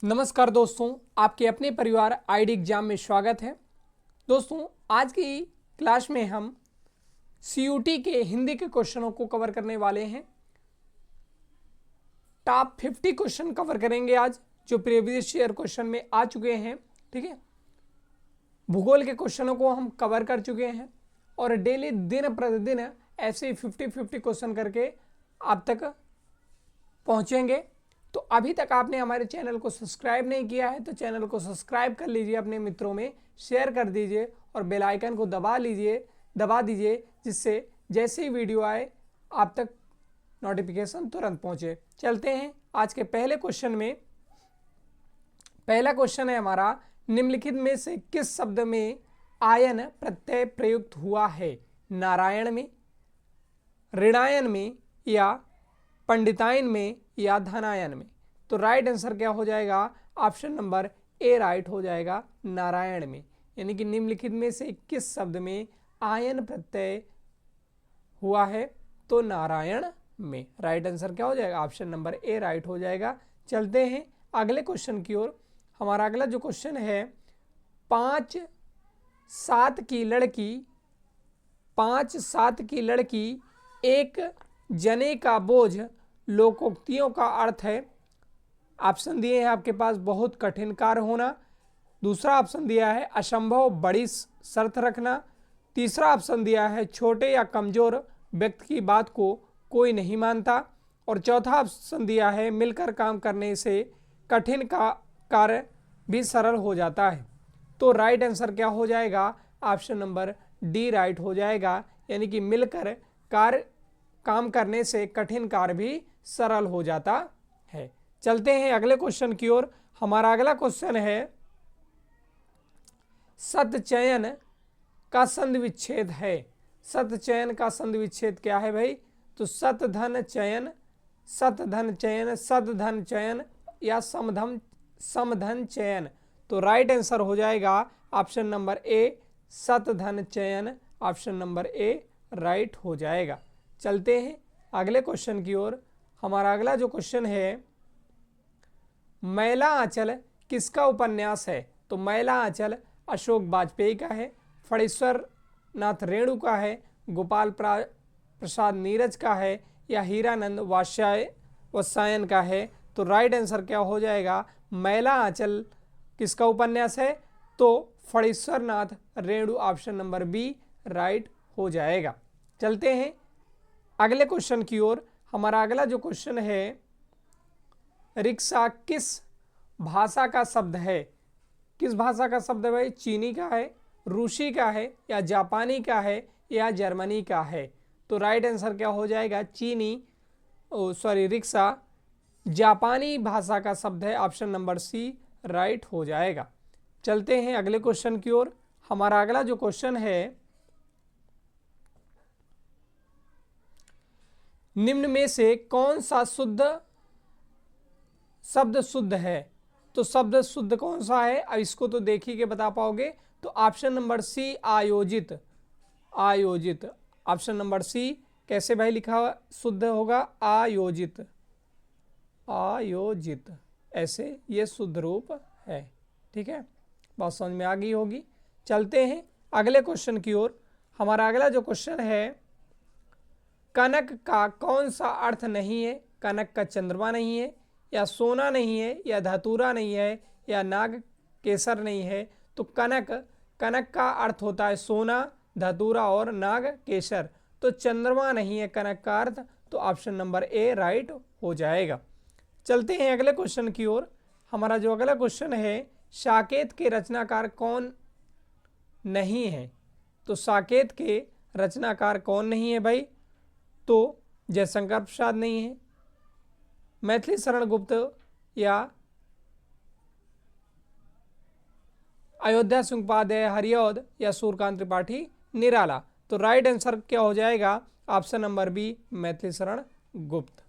नमस्कार दोस्तों, आपके अपने परिवार आईडी एग्जाम में स्वागत है। दोस्तों, आज की क्लास में हम सीयूटी के हिंदी के क्वेश्चनों को कवर करने वाले हैं। टॉप 50 क्वेश्चन कवर करेंगे आज, जो प्रीवियस ईयर क्वेश्चन में आ चुके हैं। ठीक है, भूगोल के क्वेश्चनों को हम कवर कर चुके हैं और डेली दिन प्रतिदिन ऐसे 50-50 क्वेश्चन करके आप तक पहुंचेंगे। तो अभी तक आपने हमारे चैनल को सब्सक्राइब नहीं किया है तो चैनल को सब्सक्राइब कर लीजिए, अपने मित्रों में शेयर कर दीजिए और बेल आइकन को दबा दीजिए, जिससे जैसे ही वीडियो आए आप तक नोटिफिकेशन तुरंत पहुंचे। चलते हैं आज के पहले क्वेश्चन में। पहला क्वेश्चन है हमारा, निम्नलिखित में से किस शब्द में आयन प्रत्यय प्रयुक्त हुआ है? नारायण में, ऋणायन में, या पंडितायन में, या धनायन में? तो राइट आंसर क्या हो जाएगा? ऑप्शन नंबर ए राइट हो जाएगा, नारायण में। यानी कि निम्नलिखित में से किस शब्द में आयन प्रत्यय हुआ है? तो नारायण में। राइट आंसर क्या हो जाएगा? ऑप्शन नंबर ए राइट हो जाएगा। चलते हैं अगले क्वेश्चन की ओर। हमारा अगला जो क्वेश्चन है, 5-7 की लड़की एक जने का बोझ लोकोक्तियों का अर्थ है। ऑप्शन दिए हैं आपके पास, बहुत कठिन कार्य होना। दूसरा ऑप्शन दिया है असंभव बड़ी शर्त रखना। तीसरा ऑप्शन दिया है छोटे या कमजोर व्यक्ति की बात को कोई नहीं मानता। और चौथा ऑप्शन दिया है मिलकर काम करने से कठिन का कार्य भी सरल हो जाता है। तो राइट आंसर क्या हो जाएगा? ऑप्शन नंबर डी राइट हो जाएगा। यानी कि मिलकर काम करने से कठिन कार्य भी सरल हो जाता है। चलते हैं अगले क्वेश्चन की ओर। हमारा अगला क्वेश्चन है, सतचयन का संधि विच्छेद है। सतचयन का संधि विच्छेद क्या है भाई? तो सतधन चयन, सतधन चयन या समधन चयन। तो राइट आंसर हो जाएगा ऑप्शन नंबर ए, सतधन चयन। ऑप्शन नंबर ए राइट हो जाएगा। चलते हैं अगले क्वेश्चन की ओर। हमारा अगला जो क्वेश्चन है, मैला आंचल किसका उपन्यास है? तो मैला आंचल अशोक वाजपेयी का है, फणीश्वर नाथ रेणु का है, गोपाल प्रसाद नीरज का है, या हीरानंद वात्स्यायन का है? तो राइट आंसर क्या हो जाएगा? मैला आंचल किसका उपन्यास है? तो Phanishwar Nath Renu. Option number B right हो जाएगा। चलते हैं अगले क्वेश्चन की ओर। हमारा अगला जो क्वेश्चन है, रिक्शा किस भाषा का शब्द है? किस भाषा का शब्द है भाई? चीनी का है, रूसी का है, या जापानी का है, या जर्मनी का है? तो राइट आंसर क्या हो जाएगा? रिक्शा जापानी भाषा का शब्द है। ऑप्शन नंबर सी राइट हो जाएगा। चलते हैं अगले क्वेश्चन की ओर। हमारा अगला जो क्वेश्चन है, निम्न में से कौन सा शब्द शुद्ध है? तो शब्द शुद्ध कौन सा है? अब इसको तो देख ही के बता पाओगे। तो ऑप्शन नंबर सी आयोजित। आयोजित, ऑप्शन नंबर सी कैसे भाई लिखा हुआ शुद्ध होगा? आयोजित, आयोजित, ऐसे ये शुद्ध रूप है। ठीक है, बात समझ में आ गई होगी। चलते हैं अगले क्वेश्चन की ओर। हमारा अगला जो क्वेश्चन है, कनक का कौन सा अर्थ नहीं है? कनक का चंद्रमा नहीं है, या सोना नहीं है, या धतूरा नहीं है, या नाग केसर नहीं है? तो कनक का अर्थ होता है सोना, धतूरा और नाग केसर। तो चंद्रमा नहीं है कनक का अर्थ। तो ऑप्शन नंबर ए राइट हो जाएगा। चलते हैं अगले क्वेश्चन की ओर। हमारा जो अगला क्वेश्चन है, साकेत के रचनाकार कौन नहीं है? तो साकेत के रचनाकार कौन नहीं है भाई? तो जयशंकर प्रसाद नहीं है, मैथिली शरण गुप्त, या अयोध्या सिंहपादय हरिऔध, या सूर्यकांत त्रिपाठी निराला? तो राइट आंसर क्या हो जाएगा? Option number B Maithili Sharan Gupt.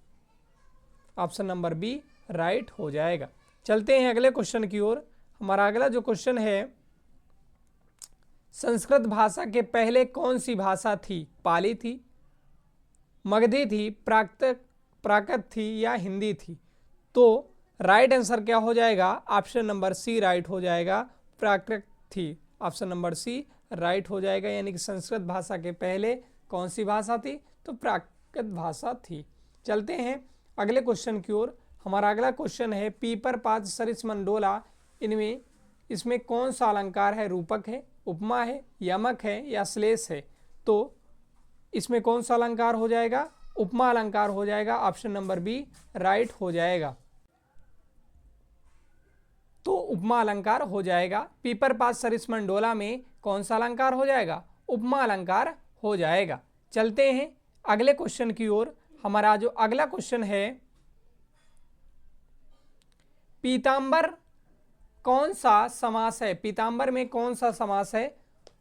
Option number B right हो जाएगा। चलते हैं अगले क्वेश्चन की ओर। हमारा अगला जो क्वेश्चन है, संस्कृत भाषा के पहले कौन सी भाषा थी? पाली थी, मगधी थी, प्राकृत थी, या हिंदी थी? तो राइट आंसर क्या हो जाएगा? ऑप्शन नंबर सी राइट हो जाएगा, प्राकृत थी। ऑप्शन नंबर सी राइट हो जाएगा, यानी कि संस्कृत भाषा के पहले कौन सी भाषा थी? तो प्राकृत भाषा थी। चलते हैं अगले क्वेश्चन की ओर। हमारा अगला क्वेश्चन है पीपर पाद सरिस मंडोला, इनमें इसमें कौन सा अलंकार है? रूपक है, उपमा है, यमक है या श्लेष है? तो इसमें कौन सा अलंकार हो जाएगा? उपमा अलंकार हो जाएगा। ऑप्शन नंबर बी राइट हो जाएगा। तो उपमा अलंकार हो जाएगा। पीपर पास सरिस मंडोला में कौन सा अलंकार हो जाएगा? उपमा अलंकार हो जाएगा। चलते हैं अगले क्वेश्चन की ओर। हमारा जो अगला क्वेश्चन है, पीतांबर कौन सा समास है? पीतांबर में कौन सा समास है?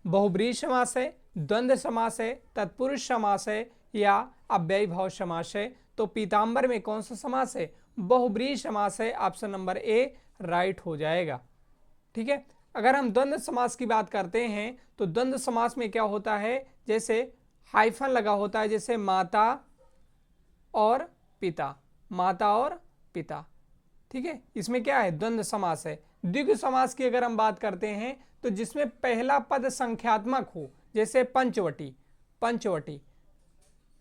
बहुब्रीहि समास है, द्वंद्व समास है, तत्पुरुष समास है या अव्ययीभाव समास है? तो पीतांबर में कौन सा समास है? बहुब्रीहि समास है। ऑप्शन नंबर ए राइट हो जाएगा। ठीक है। अगर हम द्वंद्व समास की बात करते हैं तो द्वंद्व समास में क्या होता है? जैसे हाइफन लगा होता है, जैसे माता और पिता, माता और पिता। ठीक है, इसमें क्या है? द्वंद्व समास है। द्विगु समास की अगर हम बात करते हैं तो जिसमें पहला पद संख्यात्मक हो, जैसे पंचवटी, पंचवटी,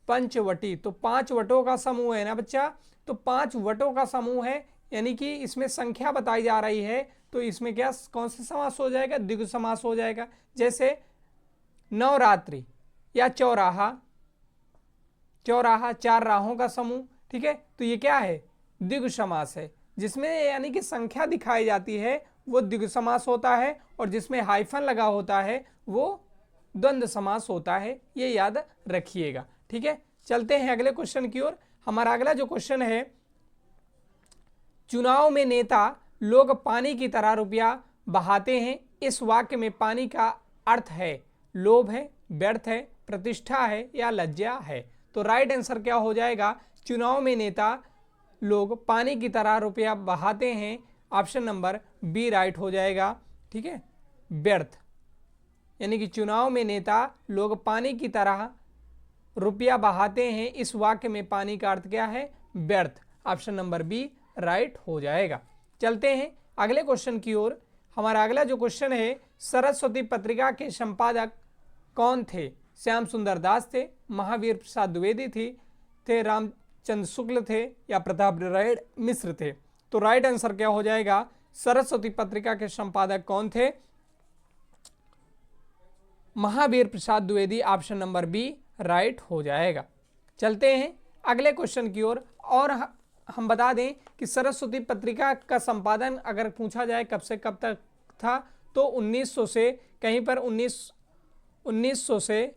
पंचवटी, तो 5 वटों का समूह है ना बच्चा, तो 5 वटों का समूह है, यानी कि इसमें संख्या बताई जा रही है, तो इसमें क्या कौन सा समास हो जाएगा? द्विगु समास हो जाएगा। जैसे नवरात्रि या चौराहा, चौराहा 4 राहों का समूह। ठीक है, तो ये क्या है? द्विगु समास है। जिसमें यानी कि संख्या दिखाई जाती है वो द्विगु समास होता है, और जिसमें हाइफन लगा होता है वो द्वंद्व समास होता है। ये याद रखिएगा। ठीक है, चलते हैं अगले क्वेश्चन की ओर। हमारा अगला जो क्वेश्चन है, चुनाव में नेता लोग पानी की तरह रुपया बहाते हैं, इस वाक्य में पानी का अर्थ है? लोभ है, व्यर्थ है, प्रतिष्ठा है या लज्जा है? तो राइट आंसर क्या हो जाएगा? चुनाव में नेता लोग पानी की तरह रुपया बहाते हैं। ऑप्शन नंबर बी राइट हो जाएगा। ठीक है, व्यर्थ, यानी कि चुनाव में नेता लोग पानी की तरह रुपया बहाते हैं, इस वाक्य में पानी का अर्थ क्या है? व्यर्थ। ऑप्शन नंबर बी राइट हो जाएगा। चलते हैं अगले क्वेश्चन की ओर। हमारा अगला जो क्वेश्चन है, सरस्वती पत्रिका के संपादक कौन थे? श्याम सुंदर दास थे, महावीर प्रसाद द्विवेदी थे, रामचंद्र शुक्ल थे या प्रताप नारायण मिश्र थे? तो राइट आंसर क्या हो जाएगा? सरस्वती पत्रिका के संपादक कौन थे? Mahavir Prasad Dwivedi. Option number B right हो जाएगा। चलते हैं अगले क्वेश्चन की ओर। और हम बता दें कि सरस्वती पत्रिका का संपादन अगर पूछा जाए कब से कब तक था, तो 1900 से कहीं पर 1900 से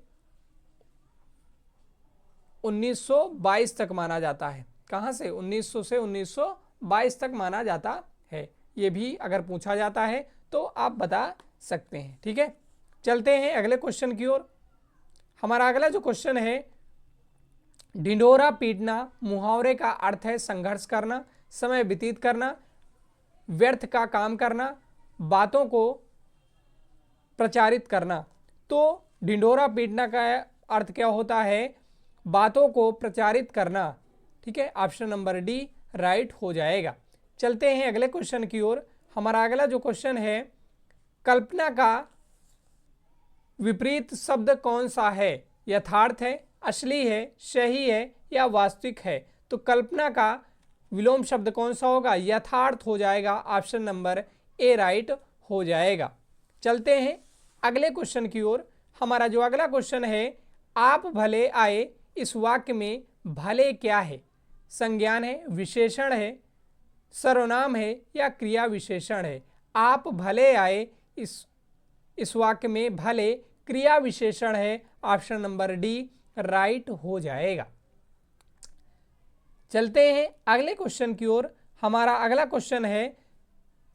1922 तक माना जाता है। कहाँ से? 1900 से 1922 तक माना जाता है। ये भी अगर पूछा जाता है तो आप बता सकते हैं। ठीक है, चलते हैं अगले क्वेश्चन की ओर। हमारा अगला जो क्वेश्चन है, ढिंढोरा पीटना मुहावरे का अर्थ है संघर्ष करना, समय व्यतीत करना, व्यर्थ का काम करना, बातों को प्रचारित करना। तो ढिंढोरा पीटना का अर्थ क्या होता है? बातों को प्रचारित करना। ठीक है, ऑप्शन नंबर डी राइट हो जाएगा। चलते हैं अगले क्वेश्चन की ओर। हमारा अगला जो क्वेश्चन है, कल्पना का विपरीत शब्द कौन सा है? यथार्थ है, असली है, सही है या वास्तविक है? तो कल्पना का विलोम शब्द कौन सा होगा? यथार्थ हो जाएगा। ऑप्शन नंबर ए राइट हो जाएगा। चलते हैं अगले क्वेश्चन की ओर। हमारा जो अगला क्वेश्चन है, आप भले आए, इस वाक्य में भले क्या है? संज्ञान है, विशेषण है, सर्वनाम है या क्रिया विशेषण है? आप भले आए, इस वाक्य में भले क्रिया विशेषण है। ऑप्शन नंबर डी राइट हो जाएगा। चलते हैं अगले क्वेश्चन की ओर। हमारा अगला क्वेश्चन है,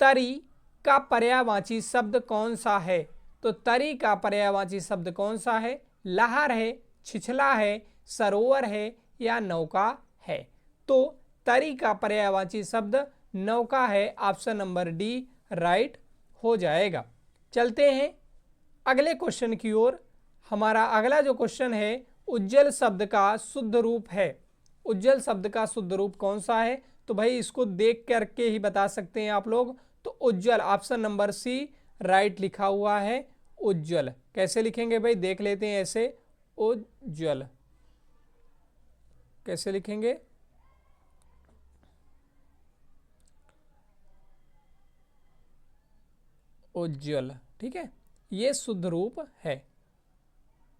तरी का पर्यायवाची शब्द कौन सा है? तो तरी का पर्यायवाची शब्द कौन सा है? लहर है, छिछला है, सरोवर है या नौका है? तो तरी का पर्यायवाची शब्द नौका है। ऑप्शन नंबर डी राइट हो जाएगा। चलते हैं अगले क्वेश्चन की ओर। हमारा अगला जो क्वेश्चन है, उज्जवल शब्द का शुद्ध रूप है। उज्जवल शब्द का शुद्ध रूप कौन सा है? तो भाई इसको देख करके ही बता सकते हैं आप लोग। तो उज्जवल, ऑप्शन नंबर सी राइट लिखा हुआ है उज्जवल। कैसे लिखेंगे भाई, देख लेते हैं ऐसे, उज्जवल कैसे लिखेंगे, उज्जवल, ठीक है, ये शुद्ध रूप है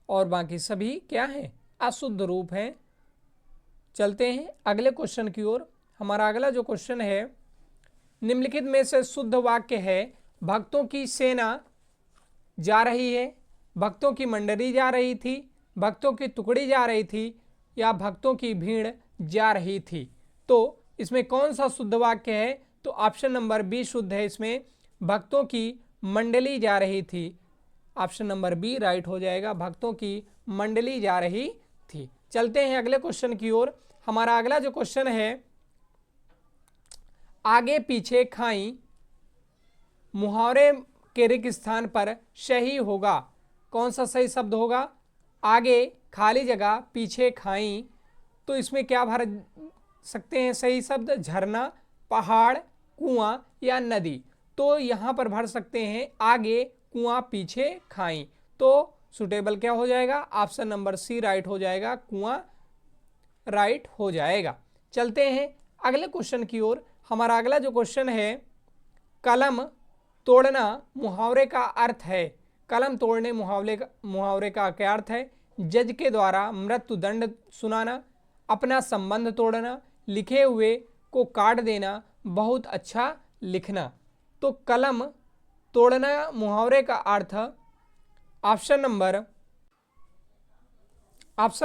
और बाकी सभी क्या है, अशुद्ध रूप हैं। चलते हैं अगले क्वेश्चन की ओर। हमारा अगला जो क्वेश्चन है, निम्नलिखित में से शुद्ध वाक्य है, भक्तों की सेना जा रही है, भक्तों की मंडली जा रही थी, भक्तों की टुकड़ी जा रही थी, या भक्तों की भीड़ जा रही थी। तो इसमें कौन सा शुद्ध वाक्य है, तो ऑप्शन नंबर बी शुद्ध है। इसमें भक्तों की मंडली जा रही थी, ऑप्शन नंबर बी राइट हो जाएगा, भक्तों की मंडली जा रही थी। चलते हैं अगले क्वेश्चन की ओर। हमारा अगला जो क्वेश्चन है, आगे पीछे खाई मुहावरे के रिक्त स्थान पर सही होगा। कौन सा सही शब्द होगा, आगे खाली जगह, पीछे खाई, तो इसमें क्या भर सकते हैं सही शब्द, झरना, पहाड़, कुआं या नदी। तो यहां पर भर सकते हैं आगे कुआं, पीछे खाई। तो सुटेबल क्या हो जाएगा, ऑप्शन नंबर सी राइट हो जाएगा, कुआं राइट हो जाएगा। चलते हैं अगले क्वेश्चन की ओर। हमारा अगला जो क्वेश्चन है, कलम तोड़ना मुहावरे का अर्थ है। कलम तोड़ने मुहावरे का क्या अर्थ है, जज के द्वारा मृत्यु दंड सुनाना, अपना संबंध तोड़ना, लिखे हुए को काट देना, बहुत अच्छा लिखना। तो कलम तोड़ना मुहावरे का अर्थ ऑप्शन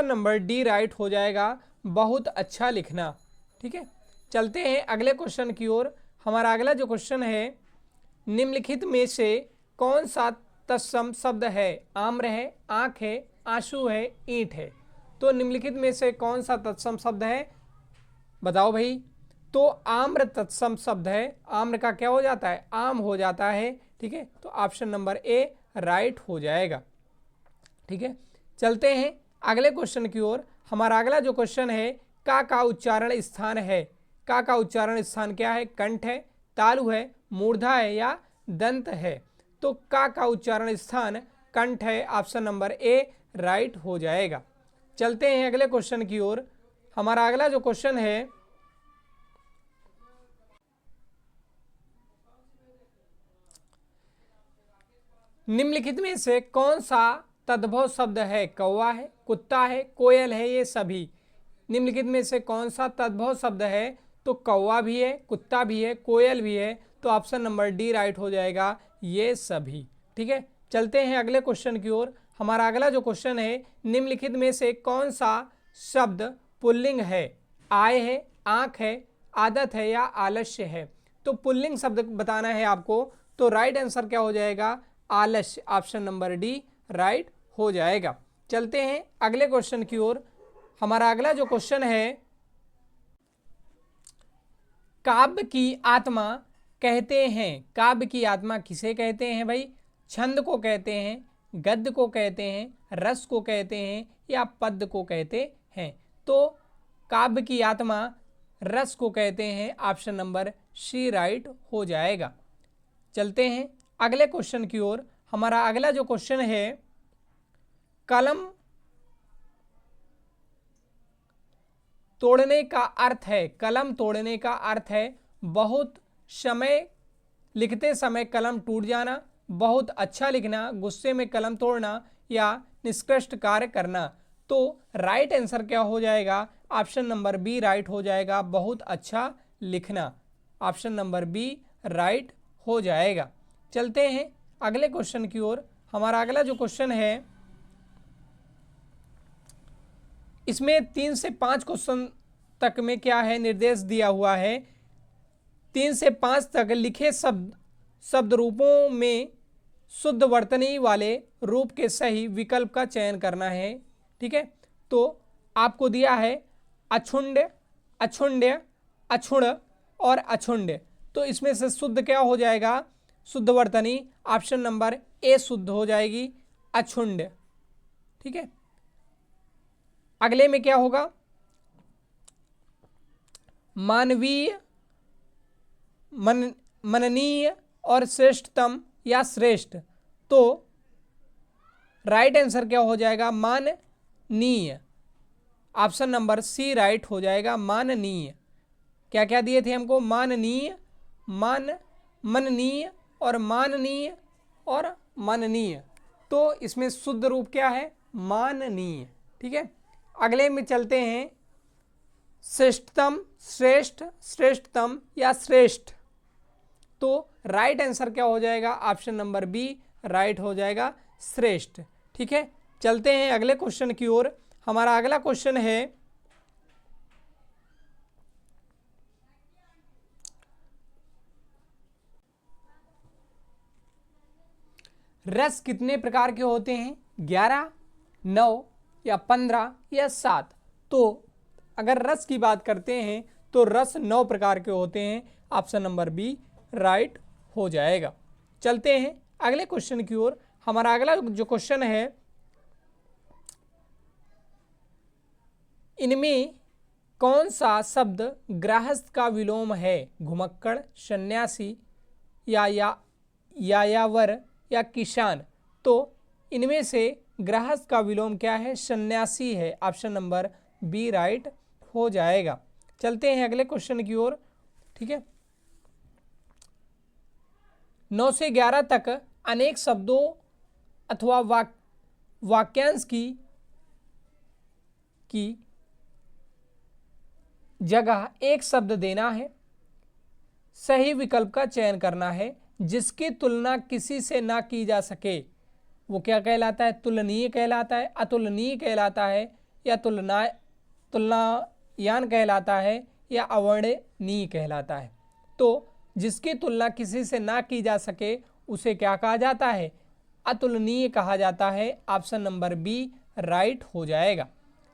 नंबर डी राइट हो जाएगा, बहुत अच्छा लिखना। ठीक है, चलते हैं अगले क्वेश्चन की ओर। हमारा अगला जो क्वेश्चन है, निम्नलिखित में से कौन सा तत्सम शब्द है, आम्र है, आंख है, आंसू है, ईंट है। तो निम्नलिखित में से कौन सा तत्सम शब्द है, बताओ भाई। तो आम्र तत्सम शब्द है, आम्र का क्या हो जाता है, आम हो जाता है। ठीक है, तो ऑप्शन नंबर ए राइट हो जाएगा। ठीक है, चलते हैं अगले क्वेश्चन की ओर। हमारा अगला जो क्वेश्चन है, का उच्चारण स्थान है। का उच्चारण स्थान क्या है, कंठ है, तालु है, मूर्धा है या दंत है। तो का उच्चारण स्थान कंठ है, ऑप्शन नंबर ए राइट हो जाएगा। चलते हैं अगले क्वेश्चन की ओर। हमारा अगला जो क्वेश्चन है, निम्नलिखित में से कौन सा तद्भव शब्द है, कौवा है, कुत्ता है, कोयल है, ये सभी। निम्नलिखित में से कौन सा तद्भव शब्द है, तो कौवा भी है, कुत्ता भी है, कोयल भी है। तो ऑप्शन नंबर डी राइट हो जाएगा, ये सभी। ठीक है, चलते हैं अगले क्वेश्चन की ओर। हमारा अगला जो क्वेश्चन है, निम्नलिखित में से कौन सा शब्द पुल्लिंग है, आय है, आंख है, आदत है या आलस्य है। तो पुल्लिंग शब्द बताना है आपको, तो राइट आंसर क्या हो जाएगा, आलस्य, ऑप्शन नंबर डी राइट हो जाएगा। चलते हैं अगले क्वेश्चन की ओर। हमारा अगला जो क्वेश्चन है, काव्य की आत्मा कहते हैं। काव्य की आत्मा किसे कहते हैं भाई, छंद को कहते हैं, गद्य को कहते हैं, रस को कहते हैं या पद्य को कहते हैं। तो काव्य की आत्मा रस को कहते हैं, ऑप्शन नंबर सी राइट हो जाएगा। चलते हैं अगले क्वेश्चन की ओर। हमारा अगला जो क्वेश्चन है, कलम तोड़ने का अर्थ है। कलम तोड़ने का अर्थ है बहुत समय, लिखते समय कलम टूट जाना, बहुत अच्छा लिखना, गुस्से में कलम तोड़ना या निष्कृष्ट कार्य करना। तो राइट आंसर क्या हो जाएगा, ऑप्शन नंबर बी राइट हो जाएगा, बहुत अच्छा लिखना, ऑप्शन नंबर बी राइट हो जाएगा। चलते हैं अगले क्वेश्चन की ओर। हमारा अगला जो क्वेश्चन है, इसमें 3 से 5 क्वेश्चन तक में क्या है, निर्देश दिया हुआ है। 3 से 5 तक लिखे शब्द रूपों में शुद्ध वर्तनी वाले रूप के सही विकल्प का चयन करना है। ठीक है, तो आपको दिया है अछुंड, अछुंड्य, अछुण और अछुंड। तो इसमें से शुद्ध क्या हो जाएगा, शुद्ध वर्तनी, ऑप्शन नंबर ए शुद्ध हो जाएगी, अछुंड। ठीक है, अगले में क्या होगा, मानवीय, मननीय और श्रेष्ठतम या श्रेष्ठ, तो राइट आंसर क्या हो जाएगा? माननीय। ऑप्शन नंबर सी राइट हो जाएगा, माननीय। क्या क्या दिए थे हमको? माननीय, मननीय और माननीय और माननीय। तो इसमें शुद्ध रूप क्या है? माननीय। ठीक है, अगले में चलते हैं। श्रेष्ठतम, श्रेष्ठ, श्रेष्ठतम या श्रेष्ठ, तो राइट आंसर क्या हो जाएगा? ऑप्शन नंबर बी राइट हो जाएगा, श्रेष्ठ। ठीक है, चलते हैं अगले क्वेश्चन की ओर। हमारा अगला क्वेश्चन है, रस कितने प्रकार के होते हैं? 11, 9 या 15 या 7? तो अगर रस की बात करते हैं तो रस 9 प्रकार के होते हैं। ऑप्शन नंबर बी राइट हो जाएगा। चलते हैं अगले क्वेश्चन की ओर। हमारा अगला जो क्वेश्चन है, इनमें कौन सा शब्द गृहस्थ का विलोम है? घुमक्कड़, सन्यासी यायावर या किसान? तो इनमें से गृहस्थ का विलोम क्या है? सन्यासी है। ऑप्शन नंबर बी राइट हो जाएगा। चलते हैं अगले क्वेश्चन की ओर। ठीक है, 9 से 11 तक अनेक शब्दों अथवा वाक्यांश की जगह एक शब्द देना है, सही विकल्प का चयन करना है, जिसकी तुलना किसी से ना की जा सके, वो क्या कहलाता है? तुलनीय कहलाता है, अतुलनीय कहलाता है, या तुलनायान कहलाता है, या अवर्णनीय कहलाता है। तो जिसकी तुलना किसी से ना की जा सके उसे क्या कहा जाता है? अतुलनीय कहा जाता है। ऑप्शन नंबर बी राइट हो जाएगा।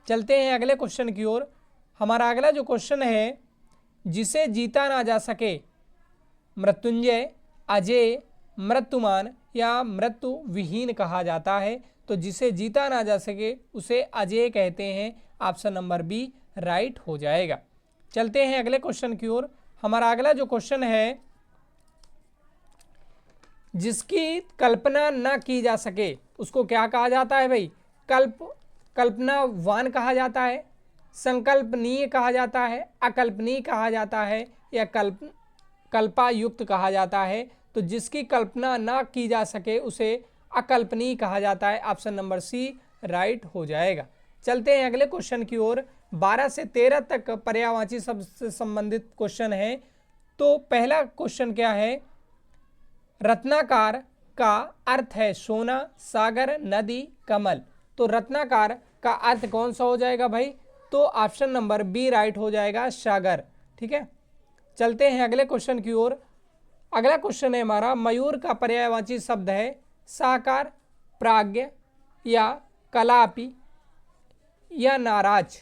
चलते हैं अगले क्वेश्चन की ओर। हमारा अगला जो क्वेश्चन है, जिसे जीता ना जा सके, मृत्युंजय, अजय, मृत्युमान या मृत्यु विहीन कहा जाता है। तो जिसे जीता ना जा सके उसे अजय कहते हैं। ऑप्शन नंबर बी राइट हो जाएगा। चलते हैं अगले क्वेश्चन की ओर। हमारा अगला जो क्वेश्चन है, जिसकी कल्पना ना की जा सके उसको क्या कहा जाता है भाई? कल्पनावान कहा जाता है, संकल्पनीय कहा जाता है, अकल्पनीय कहा जाता है, या कल्पायुक्त कहा जाता है। तो जिसकी कल्पना ना की जा सके उसे अकल्पनीय कहा जाता है। ऑप्शन नंबर सी राइट हो जाएगा। चलते हैं अगले क्वेश्चन की ओर। 12 से 13 तक पर्यायवाची शब्द से संबंधित क्वेश्चन है। तो पहला क्वेश्चन क्या है? रत्नाकर का अर्थ है सोना, सागर, नदी, कमल। तो रत्नाकर का अर्थ कौन सा हो जाएगा भाई? तो ऑप्शन नंबर बी राइट हो जाएगा, सागर। ठीक है, चलते हैं अगले क्वेश्चन की ओर। अगला क्वेश्चन है हमारा, मयूर का पर्यायवाची शब्द है साकार, प्राज्ञ या कलापी या नाराज।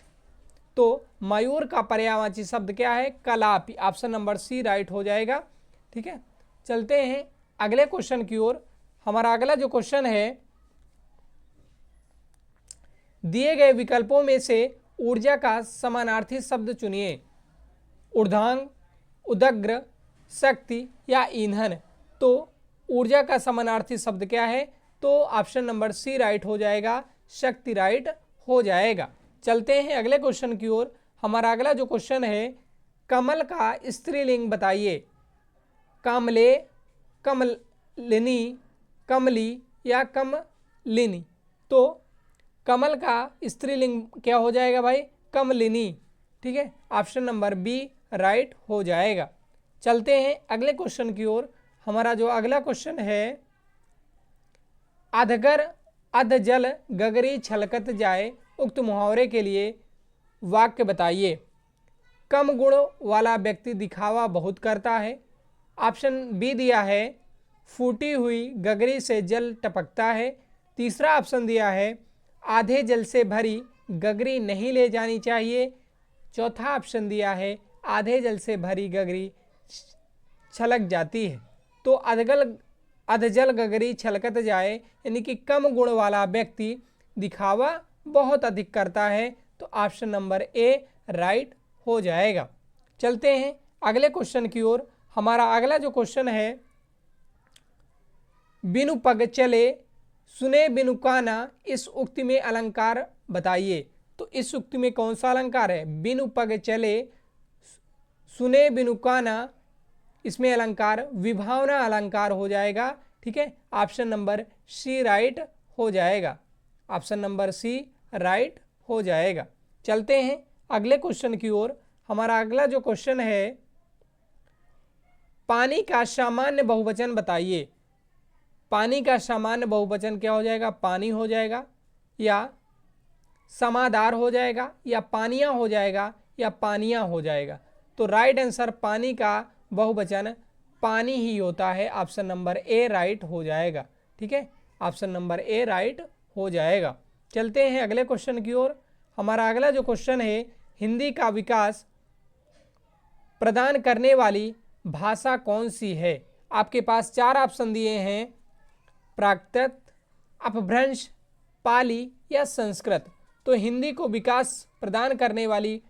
तो मयूर का पर्यायवाची शब्द क्या है? कलापी। ऑप्शन नंबर सी राइट हो जाएगा। ठीक है, चलते हैं अगले क्वेश्चन की ओर। हमारा अगला जो क्वेश्चन है, दिए गए विकल्पों में से ऊर्जा का समानार्थी शब्द चुनिए। ऊर्ध्वांग, उदग्र, शक्ति या ईंधन। तो ऊर्जा का समानार्थी शब्द क्या है? तो ऑप्शन नंबर सी राइट हो जाएगा, शक्ति राइट हो जाएगा। चलते हैं अगले क्वेश्चन की ओर। हमारा अगला जो क्वेश्चन है, कमल का स्त्रीलिंग बताइए। कमले, कमलिनी, कमली या कमलिनी। तो कमल का स्त्रीलिंग क्या हो जाएगा भाई? कमलिनी। ठीक है, ऑप्शन नंबर बी राइट हो जाएगा। चलते हैं अगले क्वेश्चन की ओर। हमारा जो अगला क्वेश्चन है, अधगर अध जल गगरी छलकत जाए, उक्त मुहावरे के लिए वाक्य बताइए। कम गुण वाला व्यक्ति दिखावा बहुत करता है। ऑप्शन बी दिया है, फूटी हुई गगरी से जल टपकता है। तीसरा ऑप्शन दिया है, आधे जल से भरी गगरी नहीं ले जानी चाहिए। चौथा ऑप्शन दिया है, आधे जल से भरी गगरी छलक जाती है। तो अधजल गगरी छलकत जाए यानी कि कम गुण वाला व्यक्ति दिखावा बहुत अधिक करता है। तो ऑप्शन नंबर ए राइट हो जाएगा। चलते हैं अगले क्वेश्चन की ओर। हमारा अगला जो क्वेश्चन है, बिनु पग चले सुने बिनु काना, इस उक्ति में अलंकार बताइए। तो इस उक्ति में कौन सा अलंकार है? बिनु पग चले सुने बिनु काना, इसमें अलंकार विभावना अलंकार हो जाएगा। ठीक है, ऑप्शन नंबर सी राइट हो जाएगा। ऑप्शन नंबर सी राइट हो जाएगा। चलते हैं अगले क्वेश्चन की ओर। हमारा अगला जो क्वेश्चन है, पानी का सामान्य बहुवचन बताइए। पानी का सामान्य बहुवचन क्या हो जाएगा? पानी हो जाएगा, या समादार हो जाएगा, या पानियां हो जाएगा, या पानियां हो जाएगा। तो राइट आंसर पानी का बहुवचन पानी ही होता है। ऑप्शन नंबर ए राइट हो जाएगा। ठीक है, ऑप्शन नंबर ए राइट हो जाएगा। चलते हैं अगले क्वेश्चन की ओर। हमारा अगला जो क्वेश्चन है, हिंदी का विकास प्रदान करने वाली भाषा कौन सी है? आपके पास 4 ऑप्शन दिए हैं, प्राकृत, अपभ्रंश, पाली या संस्कृत। तो हिंदी को विकास प्रदान करने वाली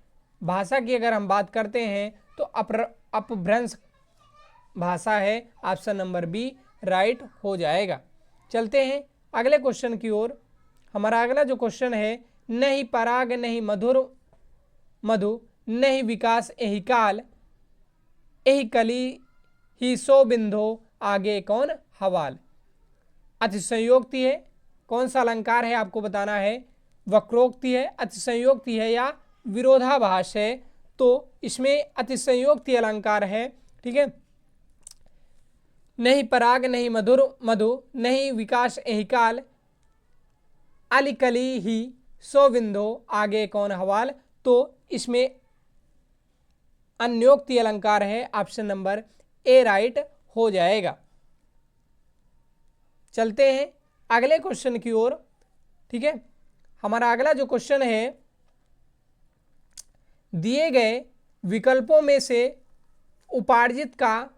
भाषा की अगर हम बात करते हैं तो अपभ्रंश भाषा है। ऑप्शन नंबर बी राइट हो जाएगा। चलते हैं अगले क्वेश्चन की ओर। हमारा अगला जो क्वेश्चन है, नहीं पराग नहीं मधुर मधु, नहीं विकास यही काल, यही कली ही सो बिंधो, आगे कौन हवाल। अतिशयोक्ति है, कौन सा अलंकार है आपको बताना है। वक्रोक्ति है, अतिशयोक्ति है, या विरोधाभास है। तो इसमें अतिशयोक्ति अलंकार है। ठीक है, नहीं पराग नहीं मधुर मधु, नहीं विकास यही काल, अलिकली ही सो बिंधो, आगे कौन हवाल। तो इसमें अन्योक्ति अलंकार है। ऑप्शन नंबर ए राइट हो जाएगा। चलते हैं अगले क्वेश्चन की ओर। ठीक है, हमारा अगला जो क्वेश्चन है, दिए गए विकल्पों में से उपार्जित का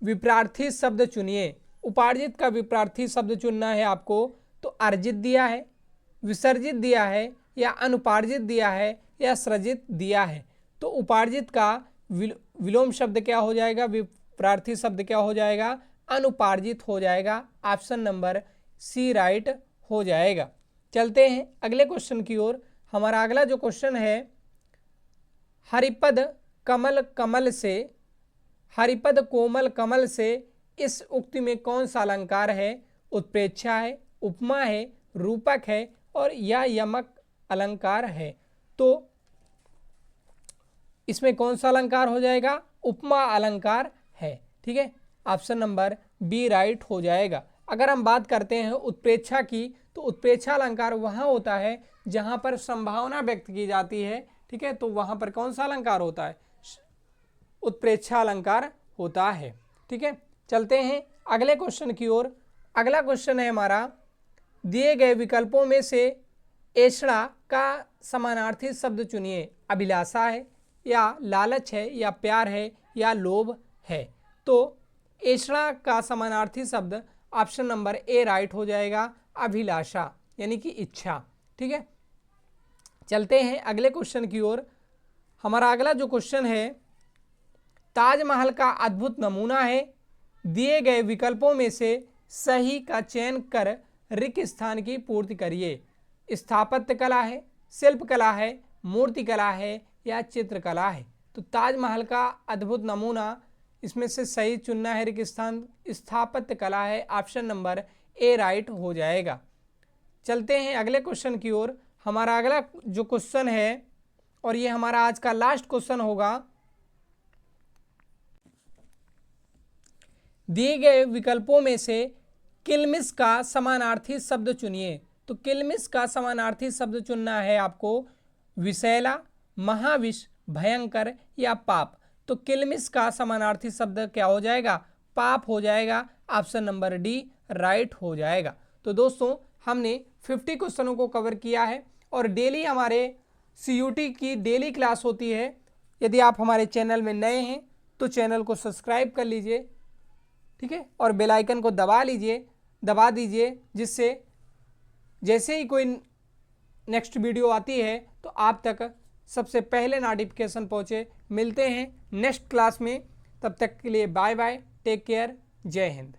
विपरार्थी शब्द चुनिए। उपार्जित का विपरार्थी शब्द चुनना है आपको। तो अर्जित दिया है, विसर्जित दिया है, या अनुपार्जित दिया है, या सृजित दिया है। तो उपार्जित का विलोम शब्द क्या हो जाएगा? विपरार्थी शब्द क्या हो जाएगा? अनुपार्जित हो जाएगा। ऑप्शन नंबर सी राइट हो जाएगा। चलते हैं अगले क्वेश्चन की ओर। हमारा अगला जो क्वेश्चन है, हरिपद कमल कमल से, हरिपद कोमल कमल से, इस उक्ति में कौन सा अलंकार है? उत्प्रेक्षा है, उपमा है, रूपक है, और या यमक अलंकार है। तो इसमें कौन सा अलंकार हो जाएगा? उपमा अलंकार है। ठीक है, ऑप्शन नंबर बी राइट हो जाएगा। अगर हम बात करते हैं उत्प्रेक्षा की, तो उत्प्रेक्षा अलंकार वहाँ होता है जहाँ पर संभावना व्यक्त की जाती है। ठीक है, तो वहाँ पर कौन सा अलंकार होता है? उत्प्रेक्षा अलंकार होता है। ठीक है, चलते हैं अगले क्वेश्चन की ओर। अगला क्वेश्चन है हमारा, दिए गए विकल्पों में से ऐषणा का समानार्थी शब्द चुनिए। अभिलाषा है, या लालच है, या प्यार है, या लोभ है। तो ऐषणा का समानार्थी शब्द ऑप्शन नंबर ए राइट हो जाएगा, अभिलाषा यानी कि इच्छा। ठीक है, चलते हैं अगले क्वेश्चन की ओर। हमारा अगला जो क्वेश्चन है, ताजमहल का अद्भुत नमूना है, दिए गए विकल्पों में से सही का चयन कर रिक्त स्थान की पूर्ति करिए। स्थापत्य कला है, शिल्प कला है, मूर्ति कला है, या चित्रकला है। तो ताजमहल का अद्भुत नमूना, इसमें से सही चुनना है रिक्त स्थान, स्थापत्य कला है। ऑप्शन नंबर ए राइट हो जाएगा। चलते हैं अगले क्वेश्चन की ओर। हमारा अगला जो क्वेश्चन है, और ये हमारा आज का लास्ट क्वेश्चन होगा, दिए गए विकल्पों में से किलमिश का समानार्थी शब्द चुनिए। तो किलमिश का समानार्थी शब्द चुनना है आपको। विषैला, महाविष, भयंकर, या पाप। तो किलमिश का समानार्थी शब्द क्या हो जाएगा? पाप हो जाएगा। ऑप्शन नंबर डी राइट हो जाएगा। तो दोस्तों, हमने 50 क्वेश्चनों को कवर किया है, और डेली हमारे CUT की डेली क्लास होती है। यदि आप हमारे चैनल में नए हैं तो चैनल को सब्सक्राइब कर लीजिए। ठीक है, और बेल आइकन को दबा दीजिए, जिससे जैसे ही कोई नेक्स्ट वीडियो आती है तो आप तक सबसे पहले नोटिफिकेशन पहुँचे। मिलते हैं नेक्स्ट क्लास में, तब तक के लिए बाय बाय, टेक केयर, जय हिंद।